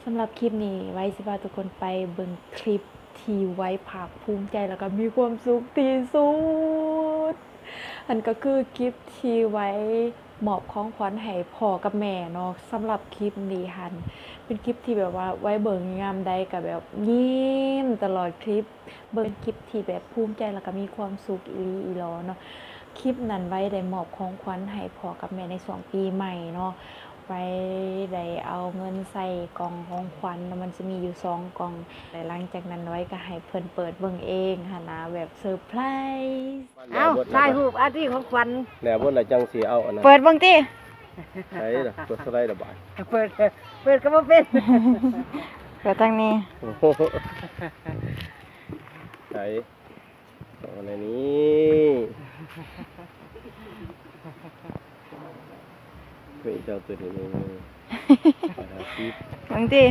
สำหรับคลิปนี้ไว้สิพาทุกคนไปเบิ่งคลิปที่ไว้ภาคภูมิใจแล้วก็มีความสุขที่สุดอันก็คือคลิปที่ไว้มอบของขวัญให้พ่อกับแม่เนาะสำหรับคลิปนี้หันเป็นคลิปที่แบบว่าไว้เบิ่งยามใดก็แบบยิ้มตลอดคลิปเบิ่งคลิปที่แบบภูมิใจแล้วก็มีความสุขอีหลีอีหลอเนาะคลิปนั้นไว้ได้มอบของขวัญให้พ่อกับแม่ในช่วงปีใหม่เนาะ ไว้ได้เอาเงินใส่กล่องของขวัญแล้วมันจะมีอยู่2กล่องแต่หลังจากนั้นไว้ก็ให้เพิ่นเปิดเบิ่งเองหั่นนะแบบเซอร์ไพรส์เอาถ่ายรูปอาที่ของขวัญแล้วบ่ละจังสิเอาอันนั้น เปิดเบิ่งติ ใช่ล่ะกดสไลด์ระบาย เปิดก็บ่เป็น เปิดทางนี้ โอ้โหใช่เอาอันนี้เฮ้ยเจ้าตัวนี้นี่ เบิ่งติ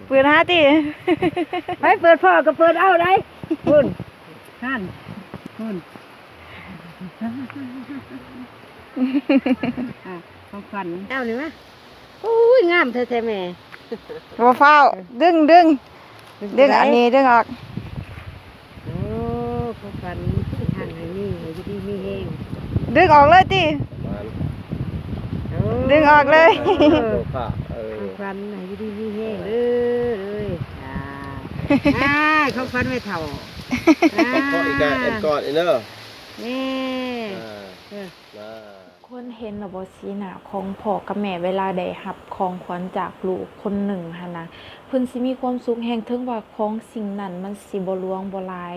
เปิดหาติ ไปเปิดพ่อก็เปิดเอาได้คุณท่านคุณของขวัญเอานี่มั้ยอุ้ยงามแท้ๆแม่ บ่ฟ้าวดึงอันนี้ดึงออก โอ้ของขวัญทางให้นี่ให้ดีมีแฮง ดึงออกเลยติ มัน ดึงออกเลย โลภะของขวัญให้ดีมีแฮงเด้อเลยของขวัญไม่เท่า ก็อีกอ่ะเอ็นกอดอีเด้อ นี่ มา คนเห็นแล้วบ่สีหน้าของพ่อกับแม่เวลาได้รับของขวัญจากลูกคนหนึ่งหั่นนะเพิ่นสิมีความสุขแฮงถึงว่าของสิ่งนั้นมันสิบ่หลวงบ่หลาย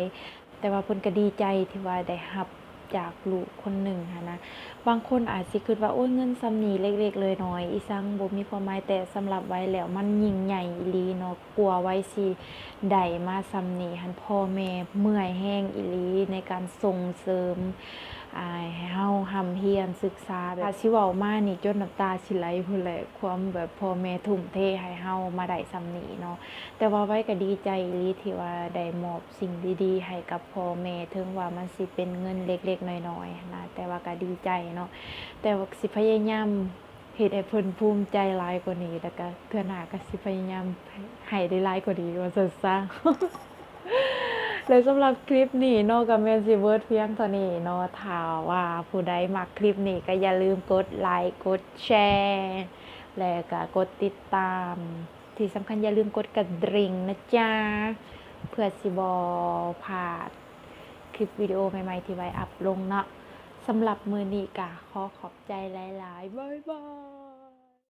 แต่ว่าเพิ่นก็ดีใจที่ว่าได้รับจากลูกคนหนึ่งหั้นนะบางคนอาจสิคิดว่าโอ้ยเงินส่ำนี้เล็กๆเลยน้อยอีสังบ่มีความหมายแต่สำหรับไว้แล้วมันยิ่งใหญ่อีหลีเนาะกลัวไว้สิได้มาส่ำนี้หั้นพ่อแม่เมื่อยแรงอีหลีในการส่งเสริมให้เฮาร่ำเรียนศึกษาแบบสิเว้ามานี่จนน้ำตาสิไหลพุ่นแหละความแบบพ่อแม่ทุ่มเทให้เฮามาได้ส่ำนี้เนาะ แต่ว่าไว้ก็ดีใจอีหลีที่ว่าได้มอบสิ่งดีๆให้กับพ่อแม่ถึงว่ามันสิเป็นเงินเล็กๆน้อยๆนะแต่ว่าก็ดีใจเนาะแต่ว่าสิพยายามเฮ็ดให้เพิ่นภูมิใจหลายกว่านี้แล้วก็เทื่อหน้าก็สิพยายามให้ได้หลายกว่านี้ว่าซั่นซะ แล้วสำหรับคลิปนี้เนาะก็แม่นสิเบิดเพียงเท่านี้เนาะถ้าว่าผู้ใดมักคลิปนี้ก็อย่าลืมกดไลค์กดแชร์แล้วก็กดติดตาม ที่สำคัญอย่าลืมกดกระดิ่งนะจ๊ะเพื่อสิบอพลาดคลิปวิดีโอใหม่ๆที่ไว้อัพลงเนาะสำหรับมือนี้กะขอขอบใจหลายๆบ๊ายบาย